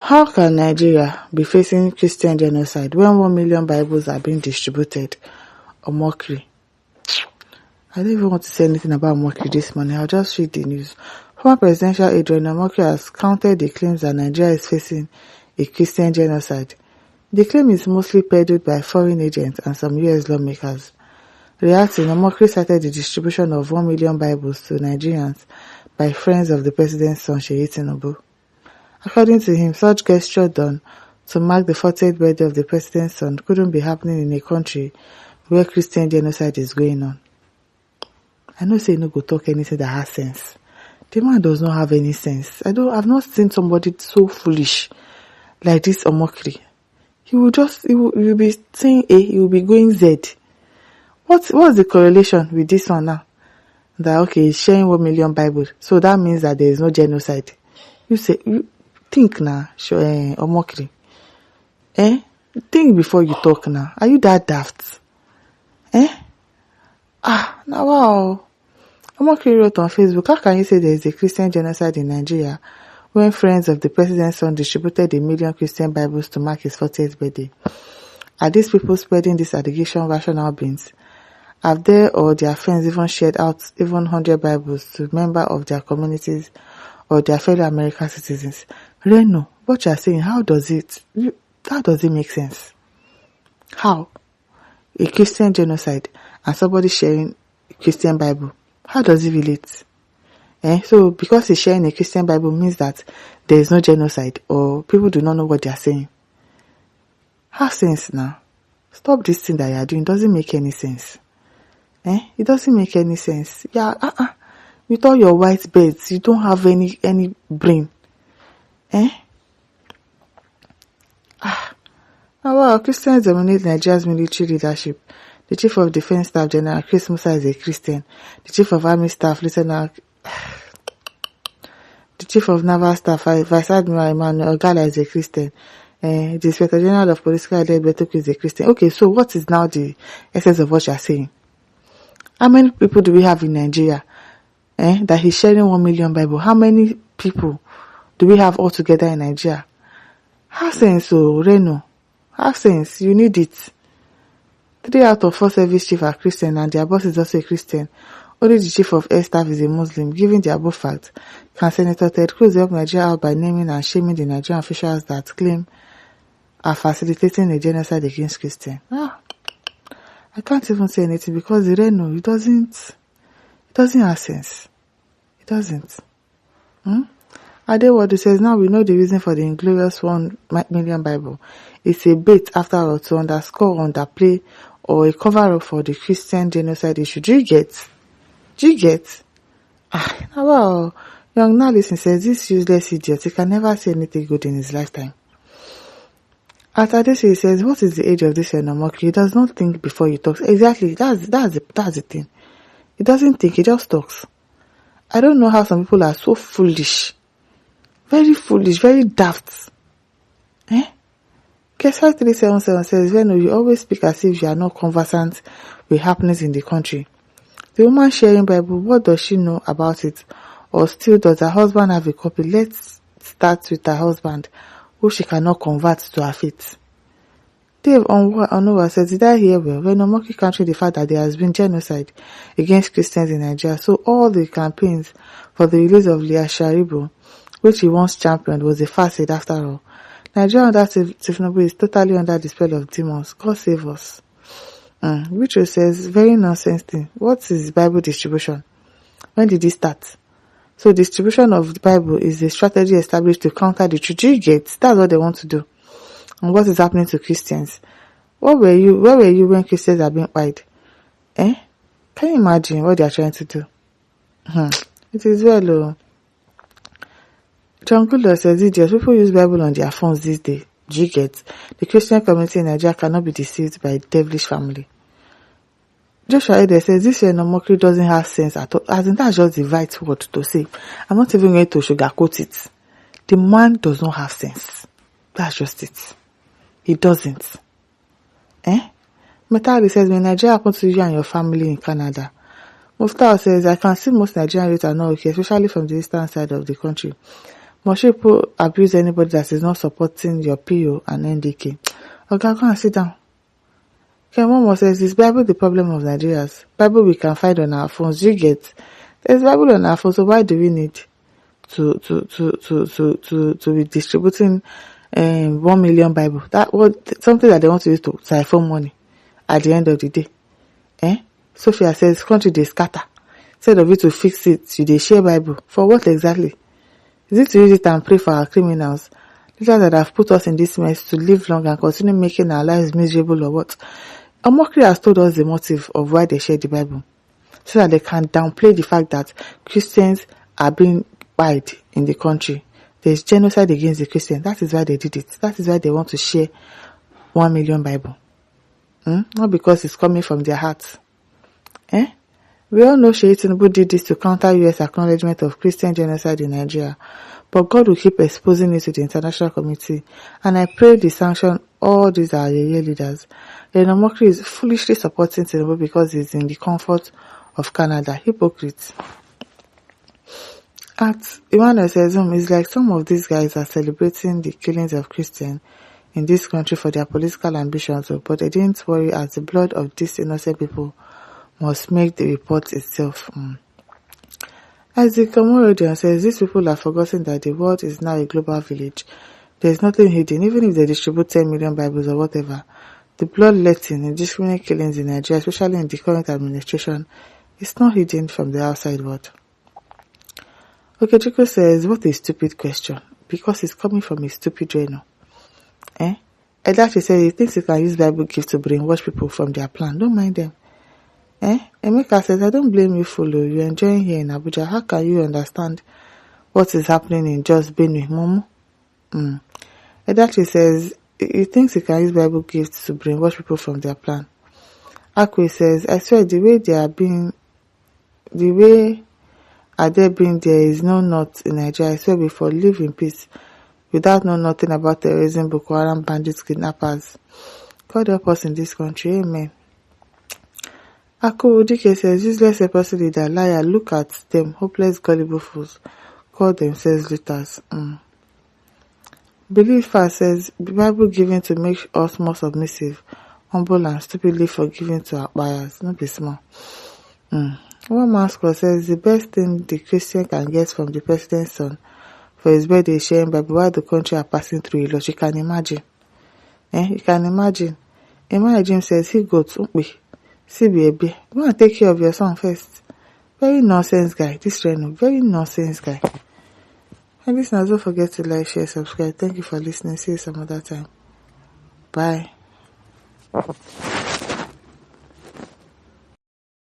How can Nigeria be facing Christian genocide when 1 million Bibles are being distributed? A mockery. I don't even want to say anything about mockery this morning. I'll just read the news. Former presidential aide Reno has countered the claims that Nigeria is facing a Christian genocide. The claim is mostly peddled by foreign agents and some US lawmakers. Reacting, Omokri cited the distribution of 1 million Bibles to Nigerians by friends of the president's son, Seyi Tinubu. According to him, such gesture done to mark the 40th birthday of the president's son couldn't be happening in a country where Christian genocide is going on. I know say no go talk anything that has sense. The man does not have any sense. I've not seen somebody so foolish like this Omokri. He will be saying A, he will be going Z. What's the correlation with this one now? That okay, he's sharing 1 million Bibles, so that means that there is no genocide. You think now, Omokri. Think before you talk now. Are you that daft? Now wow. Omokri wrote on Facebook, how can you say there is a Christian genocide in Nigeria when friends of the president's son distributed 1 million Christian Bibles to mark his 40th birthday? Are these people spreading this allegation rational beans? Have they or their friends even shared out even 100 Bibles to members of their communities or their fellow American citizens? Reno, what you are saying, how does it make sense? How? A Christian genocide and somebody sharing a Christian Bible. How does it relate? So because he's sharing a Christian Bible means that there is no genocide or people do not know what they are saying. Have sense now. Stop this thing that you are doing. It doesn't make any sense. It doesn't make any sense. Yeah, with all your white beds, you don't have any brain. Well, Christians dominate Nigeria's military leadership. The Chief of Defense Staff, General Chris Musa, is a Christian. The Chief of Army Staff, the Chief of Naval Staff, Vice Admiral Emmanuel Ogala, is a Christian. The Inspector General of Police, Betoku, is a Christian. Okay, so what is now the essence of what you are saying? How many people do we have in Nigeria that he's sharing 1 million Bible? How many people do we have altogether in Nigeria? Have sense, Reno. Have sense. You need it. 3 out of 4 service chiefs are Christian and their boss is also a Christian. Only the Chief of Air Staff is a Muslim. Given the above fact, can Senator Ted Cruz help Nigeria out by naming and shaming the Nigerian officials that claim are facilitating a genocide against Christians? I can't even say anything because the Reno, it doesn't have sense. It doesn't. Adewadu says, now we know the reason for the inglorious 1 million Bible. It's a bait after all to underscore, underplay, or a cover-up for the Christian genocide issue. Do you get? Well, young Nalison says, this useless idiot, he can never say anything good in his lifetime. After this, he says, what is the age of this Omokri? He does not think before he talks. Exactly, that's the thing. He doesn't think, he just talks. I don't know how some people are so foolish. Very foolish, very daft. Guess 5377 says, Reno, you always speak as if you are not conversant with happenings in the country. The woman sharing Bible, what does she know about it? Or still, does her husband have a copy? Let's start with her husband, who she cannot convert to her faith. Dave Onova says, did I hear well? When Omokri country the fact that there has been genocide against Christians in Nigeria, so all the campaigns for the release of Leah Sharibu, which he once championed, was a facade after all. Nigeria under Tinubu is totally under the spell of demons. God save us. Richard says, very nonsense thing. What is Bible distribution? When did it start? So distribution of the Bible is a strategy established to counter the truth. You get? That's what they want to do. And what is happening to Christians? Where were you when Christians are being white? Can you imagine what they are trying to do? It is well. John Goodlaw says, idiots, people use Bible on their phones these days. Do you get? The Christian community in Nigeria cannot be deceived by a devilish family. Joshua Ede says, this Omokri doesn't have sense at all. As in, that's just the right word to say. I'm not even going to sugarcoat it. The man does not have sense. That's just it. He doesn't. Metali says, when Nigeria happens to you and your family in Canada. Muftar says, I can see most Nigerian youth are not okay, especially from the eastern side of the country. Must people abuse anybody that is not supporting your PO and NDK? Okay, go and sit down. Okay, Momo says, is Bible the problem of Nigerians? Bible we can find on our phones. You get? There's Bible on our phones, so why do we need to be distributing 1 million Bible? That was something that they want to use to siphon money at the end of the day. Sophia says, country they scatter. Instead of you to fix it, you they share Bible. For what exactly? Is it to use it and pray for our criminals? Leaders that have put us in this mess to live long and continue making our lives miserable or what? Omokri has told us the motive of why they share the Bible, so that they can downplay the fact that Christians are being wide in the country. There's genocide against the Christians. That is why they did it. That is why they want to share 1 million Bible. Not because it's coming from their hearts. We all know Seyi Tinubu did this to counter US acknowledgement of Christian genocide in Nigeria. But God will keep exposing it to the international community. And I pray they sanction all these our leaders. Reno Mokri is foolishly supporting Tinubu because he's in the comfort of Canada. Hypocrites. At Emmanuel says, it's like some of these guys are celebrating the killings of Christians in this country for their political ambitions, but they didn't worry as the blood of these innocent people must make the report itself. Isaac Omorodian says, these people have forgotten that the world is now a global village. There is nothing hidden, even if they distribute 10 million Bibles or whatever. The bloodletting and indiscriminate killings in Nigeria, especially in the current administration, is not hidden from the outside world. Okechukwu says, what a stupid question, because it's coming from a stupid Reno. Edachi says he thinks he can use Bible gift to brainwash people from their plan. Don't mind them. Emeka says, I don't blame you, Folo. You're enjoying here in Abuja. How can you understand what is happening in just Benue, Momo? Edachi says he thinks he can use Bible gifts to brainwash people from their plan. Akwe says, I swear the way are there being there is no north in Nigeria. I swear before live in peace without know nothing about terrorism, Boko Haram, bandits, kidnappers. God help us in this country. Amen. Ako Udike says, useless apostle leader, liar, look at them, hopeless, gullible fools, call themselves leaders. Believer says, the Bible given to make us more submissive, humble and stupidly forgiving to our buyers. Not be small. One mascot says, the best thing the Christian can get from the president's son for his birthday is sharing Bible while the country are passing through a lot. You can imagine. You can imagine. Emmanuel James says, he goes, see baby, go and take care of your son first. Very nonsense guy, this Reno, very nonsense guy. And listeners, don't forget to like, share, subscribe. Thank you for listening. See you some other time. Bye.